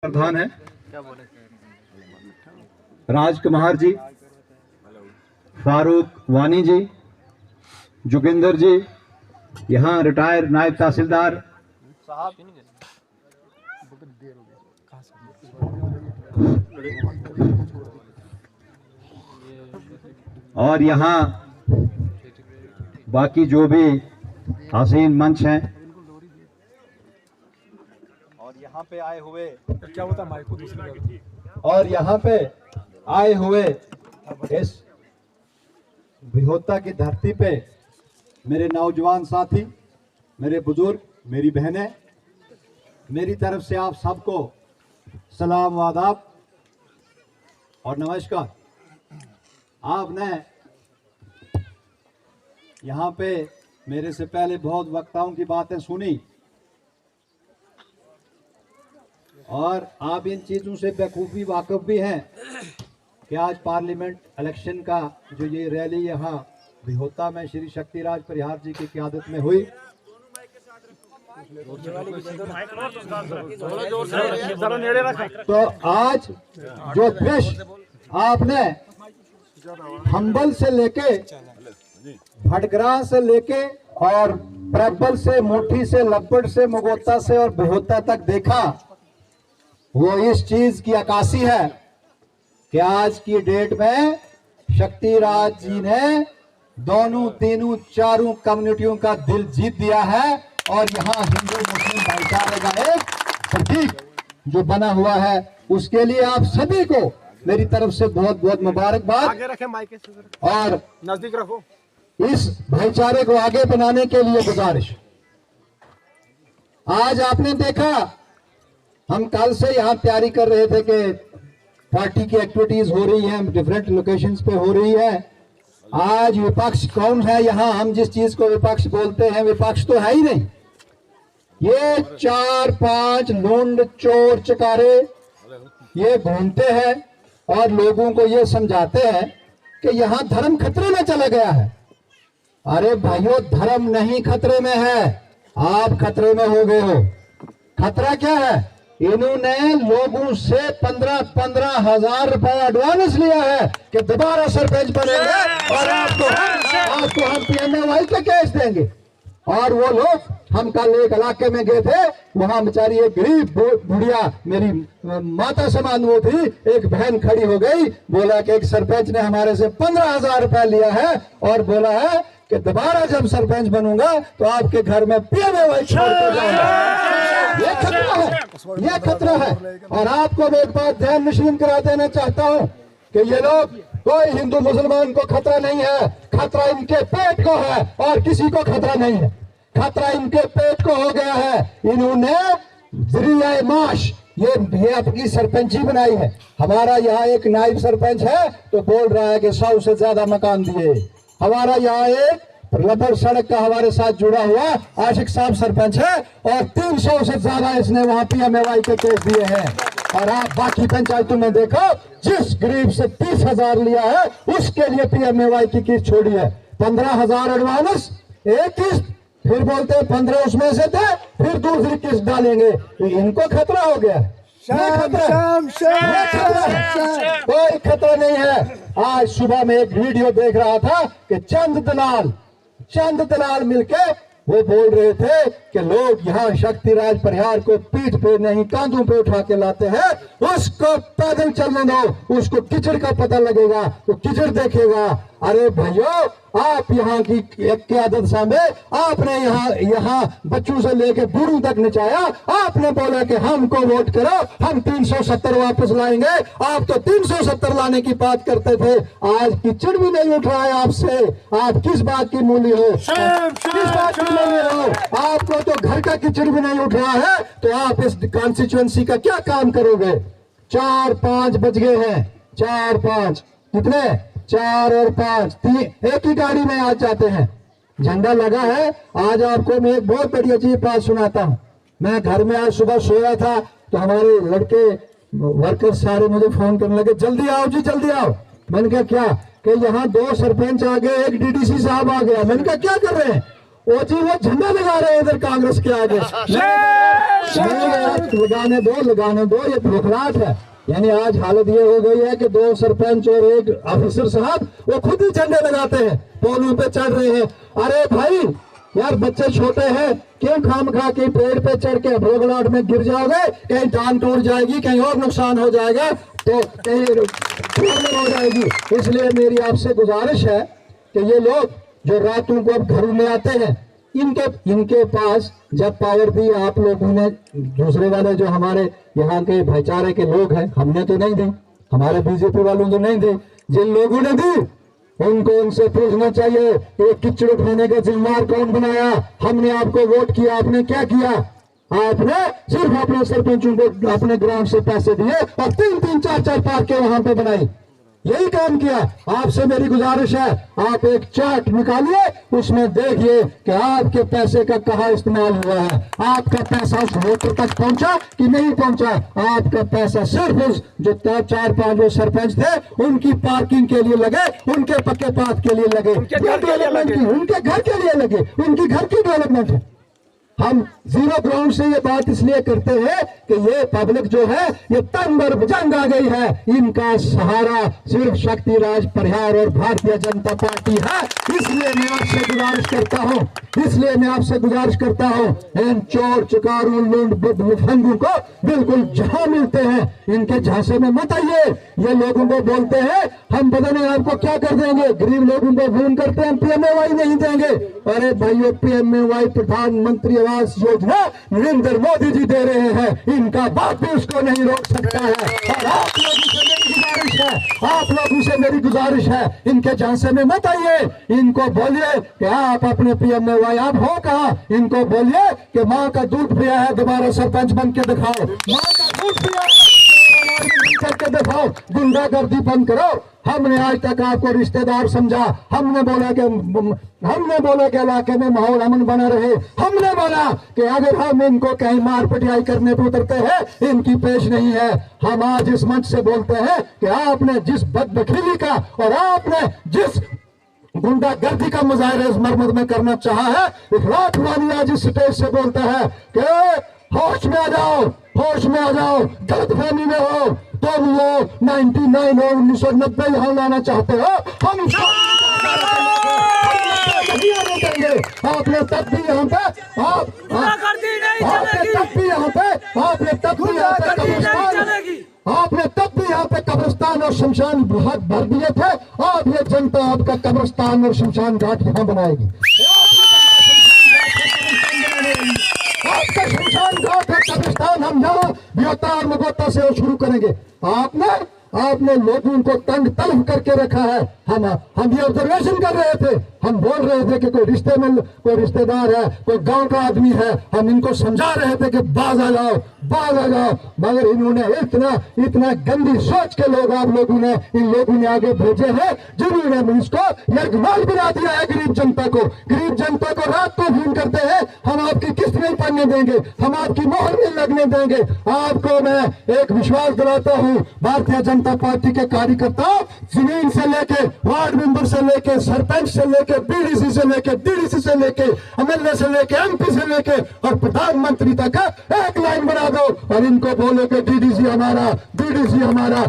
प्रधान है राजकुमार जी, फारूक वानी जी, जोगिंदर जी, यहाँ रिटायर्ड नायब तहसीलदार और यहाँ बाकी जो भी हसीन मंच हैं और यहाँ पे आए हुए इस विहोता की धरती पे मेरे नौजवान साथी, मेरे बुजुर्ग, मेरी बहनें, मेरी तरफ से आप सबको सलाम व आदाब और नमस्कार। आपने यहाँ पे मेरे से पहले बहुत वक्ताओं की बातें सुनी और आप इन चीज़ों से बखूबी वाकिफ भी हैं कि आज पार्लियामेंट इलेक्शन का जो ये रैली यहाँ विहोता में श्री शक्तिराज परिहार जी की क़यादत में हुई, तो आज जो दृश्य आपने हम्बल से लेके, भटग्रां से लेके और प्रबल से, मोठी से, लब्बड़ से, मुगोता से और विहोता तक देखा, वो इस चीज की अक्कासी है कि आज की डेट में शक्तिराज जी ने दोनों, तीनों, चारों कम्युनिटियों का दिल जीत दिया है और यहाँ हिंदू मुस्लिम भाईचारे का एक प्रतीक जो बना हुआ है, उसके लिए आप सभी को मेरी तरफ से बहुत बहुत मुबारकबाद। आगे रखें माइक और नजदीक रखो। इस भाईचारे को आगे बनाने के लिए गुजारिश। आज आपने देखा, हम कल से यहाँ तैयारी कर रहे थे कि पार्टी की एक्टिविटीज हो रही हैं, डिफरेंट लोकेशंस पे हो रही है। आज विपक्ष कौन है यहाँ? हम जिस चीज को विपक्ष बोलते हैं, विपक्ष तो है ही नहीं। ये 4-5 लोंड चोर चकारे ये घूमते हैं और लोगों को ये समझाते हैं कि यहाँ धर्म खतरे में चला गया है। अरे भाइयों, धर्म नहीं खतरे में है, आप खतरे में हो गए हो। खतरा क्या है? इन्होंने लोगों से 15-15 हजार रुपए एडवांस लिया है कि दोबारा सरपंच बनेंगे और आपको हम PMAY के केस देंगे। और वो लोग, हम कल एक इलाके में गए थे, वहां बेचारी एक गरीब बुढ़िया, मेरी माता समान वो थी, एक बहन खड़ी हो गई, बोला कि एक सरपंच ने हमारे से 15,000 रुपए लिया है और बोला है कि दोबारा जब सरपंच बनूंगा तो आपके घर में PMAY छोड़ के जाऊंगा। ये खतरा है, ये खतरा है। और आपको मैं एक बात ध्यान नशीन करा देना चाहता हूँ कि ये लोग, कोई हिंदू मुसलमान को खतरा नहीं है, खतरा इनके पेट को है और किसी को खतरा नहीं है। खतरा इनके पेट को हो गया है। इन्होंने जरिया माश ये अपनी सरपंची बनाई है। हमारा यहाँ एक नायब सरपंच है तो बोल रहा है कि 100 से ज्यादा मकान दिए। हमारा यहाँ एक लबर सड़क का हमारे साथ जुड़ा हुआ आशिक साहब सरपंच है और 300 से ज्यादा इसने वहां PMAY के केस दिए हैं। और आप बाकी पंचायतों में देखो, जिस गरीब से 30,000 लिया है उसके लिए PMAY की किस्त छोड़ी है। 15,000 एडवांस, एक किस्त, फिर बोलते हैं 15 उसमें से थे, फिर दूसरी किस्त डालेंगे। तो इनको खतरा हो गया। कोई खतरा नहीं है। आज सुबह में एक वीडियो देख रहा था कि चंद दलाल मिलके वो बोल रहे थे कि लोग यहाँ शक्तिराज परिहार को पीठ पे नहीं, कांधों पे उठा के लाते हैं। उसको पैदल चलने दो, उसको कीचड़ का पता लगेगा, वो कीचड़ देखेगा। अरे भाइयों, आप यहाँ की क़यादत सामने आपने यहाँ बच्चों से लेके बूढ़ों तक नचाया। आपने बोला कि हमको वोट करो, हम 370 वापस लाएंगे। आप तो 370 लाने की बात करते थे, आज कीचड़ भी नहीं उठ रहा है आपसे। आप किस बात की मूली हो? किस बात की मूली हो? आपको तो घर का कीचड़ भी नहीं उठ रहा है, तो आप इस कॉन्स्टिट्यूएंसी का क्या काम करोगे? 4-5 बज गए हैं, 4-5 कितने? 4 और 5, 3 एक ही गाड़ी में आज जाते हैं। झंडा लगा है। आज आपको मैं एक बहुत बड़ी अजीब बात सुनाता हूँ। मैं घर में आज सुबह सोया था तो हमारे लड़के वर्कर सारे मुझे फोन करने लगे, जल्दी आओ जी, जल्दी आओ। मैंने कहा क्या? कि यहाँ 2 सरपंच आ गए, एक DDC साहब आ गया। मैंने कहा क्या कर रहे हैं? वो जी वो झंडा लगा रहे हैं इधर कांग्रेस के आगे। लगाने दो, ये बुखलाहट है। यानी आज हालत ये हो गई है कि 2 सरपंच और 1 ऑफिसर साहब वो खुद ही झंडे लगाते हैं, पोलों पे चढ़ रहे हैं। अरे भाई यार, बच्चे छोटे हैं, क्यों खामखा के पेड़ पे चढ़ के बुखलाहट में गिर जाओगे, कहीं टांग टूट जाएगी, कहीं और नुकसान हो जाएगा, तो कहीं प्रॉब्लम हो जाएगी। इसलिए मेरी आपसे गुजारिश है कि ये लोग जो रातों को अब घरों में आते हैं, इनके पास जब पावर दी आप लोगों ने, दूसरे वाले जो हमारे यहाँ के भाईचारे के लोग हैं, हमने तो नहीं दी, हमारे बीजेपी वालों को नहीं दी, जिन लोगों ने दी उनको उनसे पूछना चाहिए कि किचड़ उठाने का जिम्मेदार कौन बनाया। हमने आपको वोट किया, आपने क्या किया? आपने सिर्फ अपने सरपंचों को अपने ग्राम से पैसे दिए और 3-3, 4-4 पार्कें वहां पे बनाई, यही काम किया। आपसे मेरी गुजारिश है, आप एक चार्ट निकालिए, उसमें देखिए कि आपके पैसे का कहाँ इस्तेमाल हुआ है, आपका पैसा उस वोटर तक पहुंचा कि नहीं पहुंचा। आपका पैसा सिर्फ उस जो 4-5 जो सरपंच थे उनकी पार्किंग के लिए लगे, उनके पक्के पात के लिए लगे, डेवलपमेंट की, उनके घर के लिए लगे, उनकी घर की डेवलपमेंट है। हम जीरो ग्राउंड से ये बात इसलिए करते हैं कि ये पब्लिक जो है ये तंग और भुजंग आ गई है, इनका सहारा सिर्फ शक्ति राज परिहार और भारतीय जनता पार्टी है। इसलिए मैं आपसे गुजारिश करता हूं, इन चोर चकारू लूंड फंगू को बिल्कुल जहां मिलते हैं इनके झांसे में मत आइए। ये लोगों को बोलते हैं हम पता नहीं आपको क्या कर देंगे, गरीब लोगों को फोन करते हैं PMAY नहीं देंगे। अरे भाइयों, PMAY प्रधानमंत्री आवास योजना नरेंद्र मोदी जी दे रहे हैं, इनका बाप भी उसको नहीं रोक सकता है। और आप लोगों से मेरी गुजारिश है, इनके झांसे में मत आइए। इनको बोलिए कि आप अपने PMAY आप हो कहाँ, इनको बोलिए कि माँ का दूध पिया है, दोबारा सरपंच बन के दिखाओ, माँ का दूध पिया करके दिखाओ, गुंडागर्दी बंद करो। हमने आज तक आपको रिश्तेदार समझा, हमने बोला कि इलाके में माहौल अमन बना रहे, हमने बोला कि अगर हम इनको कहीं मार पिटाई करने पे उतरते हैं इनकी पेश नहीं है। हम आज इस मंच से बोलते हैं कि आपने जिस बदबखीली का और आपने जिस गुंडागर्दी का मुजाहिरा इस मरमत में करना चाहा है, इखलाक वाली आज इस स्टेज से बोलता है कि होश में आ जाओ, होश में आ जाओ। गलतफहमी में हो तुम वो 99 और 1990 यहाँ लाना चाहते हो, हम आपने तब भी यहाँ पे आपने तब भी यहाँ पे कब्रिस्तान और शमशान घाट भर दिए थे। अब ये जनता आपका कब्रिस्तान और शमशान घाट यहाँ बनाएगी। आपका शमशान घाट है कब्रिस्तान, हम यहाँ बेतार मगोता से शुरू करेंगे। आपने लोगों को तंग तलब करके रखा है। हम ये ऑब्जर्वेशन कर रहे थे, हम बोल रहे थे कि कोई रिश्तेदार है, कोई गांव का आदमी है, हम इनको समझा रहे थे कि बाज आ जाओ, मगर इन्होंने इतना गंदी सोच के लोग आप लोगों ने इन लोगों ने आगे भेजे हैं, जिन्होंने इसको यरगमाल बना दिया है गरीब जनता को रात को फोन करते हैं हम आपकी किस्त नहीं पड़ने देंगे, हम आपकी मोहर नहीं लगने देंगे। आपको मैं एक विश्वास दिलाता हूँ, भारतीय जनता पार्टी के कार्यकर्ता जमीन से लेके वार्ड मेंबर से लेके सरपंच से लेके BDC से लेके DDC से लेके MLA से लेके MP से लेके और प्रधानमंत्री तक एक लाइन बना दो और इनको बोलो कि DDC हमारा, BDC हमारा,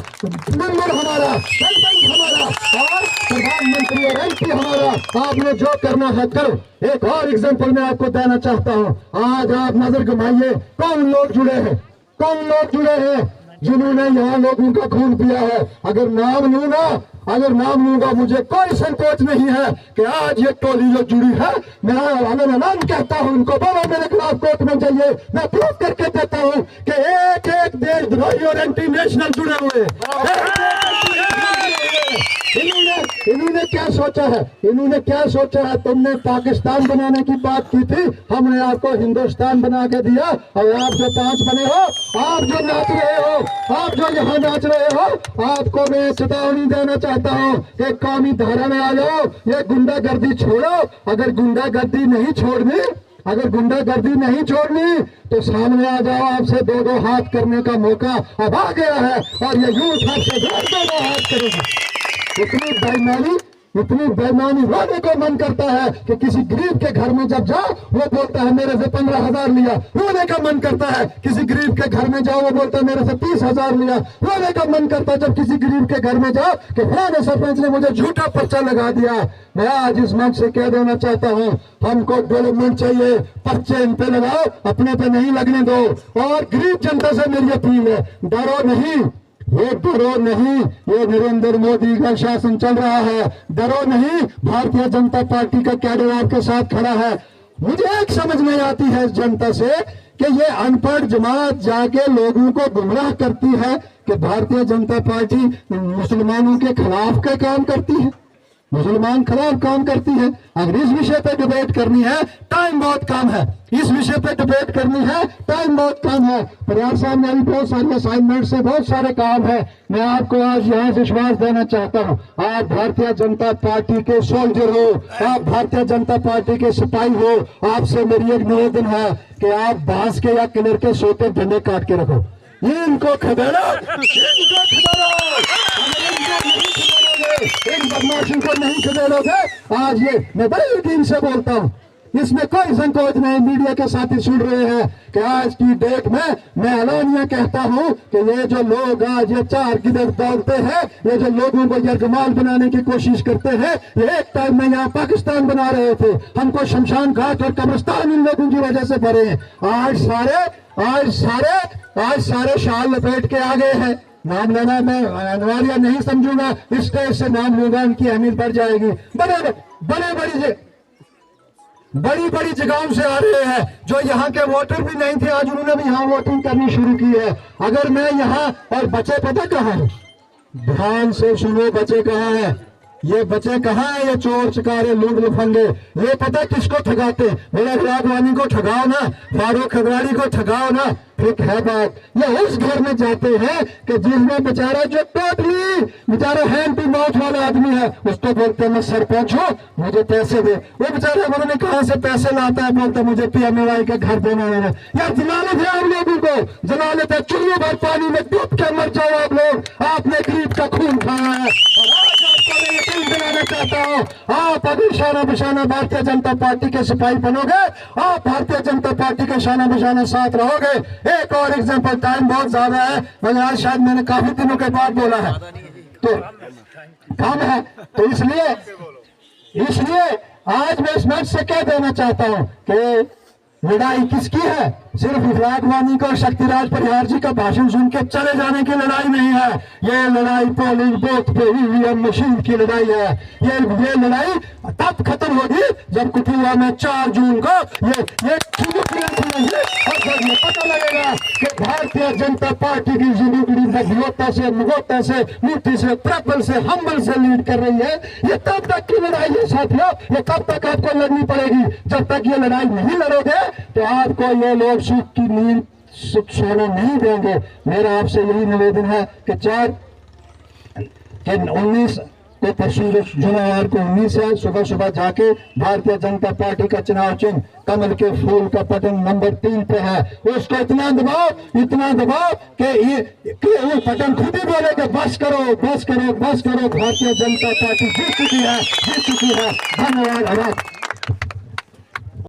मेंबर हमारा, सरपंच हमारा और प्रधानमंत्री और MP हमारा। आपने जो करना है करो। एक और एग्जांपल मैं आपको देना चाहता हूँ। आज आप नजर घुमाइए, कौन लोग जुड़े हैं जिन्होंने यहाँ लोगों का खून पिया है। अगर नाम लूंगा मुझे कोई संकोच नहीं है कि आज ये टोली जो जुड़ी है, मैं ऐलान कहता हूं, उनको बोलो मेरे खिलाफ कोर्ट में जाइए, मैं प्रूफ करके देता हूं कि एक देशद्रोही और एंटी नेशनल जुड़े हुए। इन्होंने क्या सोचा है? तुमने पाकिस्तान बनाने की बात की थी, हमने आपको हिंदुस्तान बना के दिया और आप जो 5 बने हो, आप जो नाच रहे हो, आप जो यहाँ नाच रहे हो, आपको मैं चेतावनी देना चाहता हूँ कि कौमी धारा में आ जाओ, ये गुंडागर्दी छोड़ो। अगर गुंडागर्दी नहीं छोड़नी तो सामने आ जाओ, आपसे 2-2 हाथ करने का मौका अब आ गया है और ये यूथ आपसे 2-2 हाथ करेगी। इतनी बेईमानी इतनी बेईमानी, रोने को मन करता है कि किसी गरीब के घर में जब जाओ वो बोलता है मेरे से 15,000 लिया, रोने का मन करता है। किसी गरीब के घर में जाओ वो बोलता है मेरे से 30,000 लिया, रोने का मन करता है। जब किसी गरीब के घर में जाओ कि फलाने सरपंच ने मुझे झूठा पर्चा लगा दिया। मैं आज इस मंच से कह देना चाहता हूँ, हमको डेवलपमेंट चाहिए, पर्चे इन पे लगाओ, अपने पे नहीं लगने दो। और गरीब जनता से मेरी अपील है, डरो नहीं, ये डरो नहीं, ये नरेंद्र मोदी का शासन चल रहा है, डरो नहीं, भारतीय जनता पार्टी का कैडर आपके साथ खड़ा है। मुझे एक समझ नहीं आती है इस जनता से कि ये अनपढ़ जमात जाके लोगों को गुमराह करती है कि भारतीय जनता पार्टी मुसलमानों के खिलाफ का काम करती है, मुसलमान खिलाफ काम करती है। अगर इस विषय पे डिबेट करनी है, टाइम बहुत कम है, इस विषय पे डिबेट करनी है, टाइम बहुत कम है। परिवार साहब ने अभी बहुत सारे असाइनमेंट से बहुत सारे काम है। मैं आपको आज यहाँ से विश्वास देना चाहता हूँ, आप भारतीय जनता पार्टी के सोल्जर हो, आप भारतीय जनता पार्टी के सिपाही हो। आपसे मेरी एक निवेदन है कि आप बांस के या किलर के सोते डंडे काट के रखो, इनको खदेड़ो, इनको खदेड़ो। इन बदमाशों को नहीं खदेड़ोगे, आज ये मैं बड़े यकीन से बोलता हूँ, इसमें कोई संकोच नहीं। मीडिया के साथी सुन रहे हैं कि आज की डेट में मैं ऐलानिया कहता हूँ कि ये जो लोग आज ये चार गिदड़ दौड़ते हैं, ये जो लोगों को यरगमाल बनाने की कोशिश करते हैं, ये एक टाइम में यहाँ पाकिस्तान बना रहे थे, हमको शमशान घाट और कब्रिस्तान इन लोगों की वजह से भरे हैं। आज सारे शाल लपेट के आ गए हैं। नाम लेना मैं अनिवार्य नहीं समझूंगा, इस स्टेज से नाम लूंगा, उनकी अहमियत बढ़ जाएगी। बड़ी बड़ी जगहों से आ रहे हैं जो यहाँ के वोटर भी नहीं थे, आज उन्होंने भी यहाँ वोटिंग करनी शुरू की है। अगर मैं यहाँ, और बच्चे पता कहाँ है, ध्यान से सुनो, बच्चे कहाँ है, ये बच्चे कहाँ है, ये चोर चकारे लूट लफंगे, ये पता किसको ठगाते, मेरा रागवानी को ठगाओ ना, फारूक खगवाड़ी को ठगाओ ना, फिर है बात। ये उस घर में जाते हैं कि जिसमें बेचारा जो टोटली बेचारा हैंड टू माउथ वाला आदमी है, उसको बोलते हैं मैं सरपंच हूँ, मुझे पैसे दे। वो बेचारा उन्होंने कहाँ से पैसे लाता है, बोलता मुझे PMAY का घर देना है। यार जलालत है आप लोगों को, जलालत है, चुल्लू भर पानी में डूब के मर जाओ आप लोग। आपने गरीब का खून खाया है और आज आपको मैं यकीन दिलाना चाहता हूँ, आप अगर शाना बशाना भारतीय जनता पार्टी के सिपाही बनोगे, आप भारतीय जनता पार्टी के शाना बशाना साथ रहोगे। एक और एग्जांपल, टाइम बहुत ज्यादा है मगर आज शायद मैंने काफी दिनों के बाद बोला है तो कम है, तो इसलिए आज मैं इस मंच से कह देना चाहता हूं कि लड़ाई किसकी है, सिर्फ इखलाक वानी को शक्तिराज परिहार जी का भाषण सुन के चले जाने की लड़ाई नहीं है। ये लड़ाई पोलिंग बूथ पे ईवीएम मशीन की लड़ाई है। ये लड़ाई तब खत्म होगी जब कठुआ में 4 जून को ये और जब ये पता लगेगा कि भारतीय जनता पार्टी की जिंदगी भगवता से, मुगोता से, मुट्ठी से, प्रबल से, हम्बल से लीड कर रही है। ये तब तक की लड़ाई है साथियों, ये तब तक आपको लड़नी पड़ेगी। जब तक ये लड़ाई नहीं लड़ोगे तो आपको ये लोग सुख की नींद सोने नहीं देंगे। मेरा आपसे यही निवेदन है कि 19 को परसों जुमेवार को 19 है, सुबह सुबह जाके भारतीय जनता पार्टी का चुनाव चिन्ह कमल के फूल का बटन नंबर 3 पे है, उसको इतना दबाओ कि वो बटन खुद ही बोले कि बस करो, भारतीय जनता पार्टी जीत चुकी है। धन्यवाद।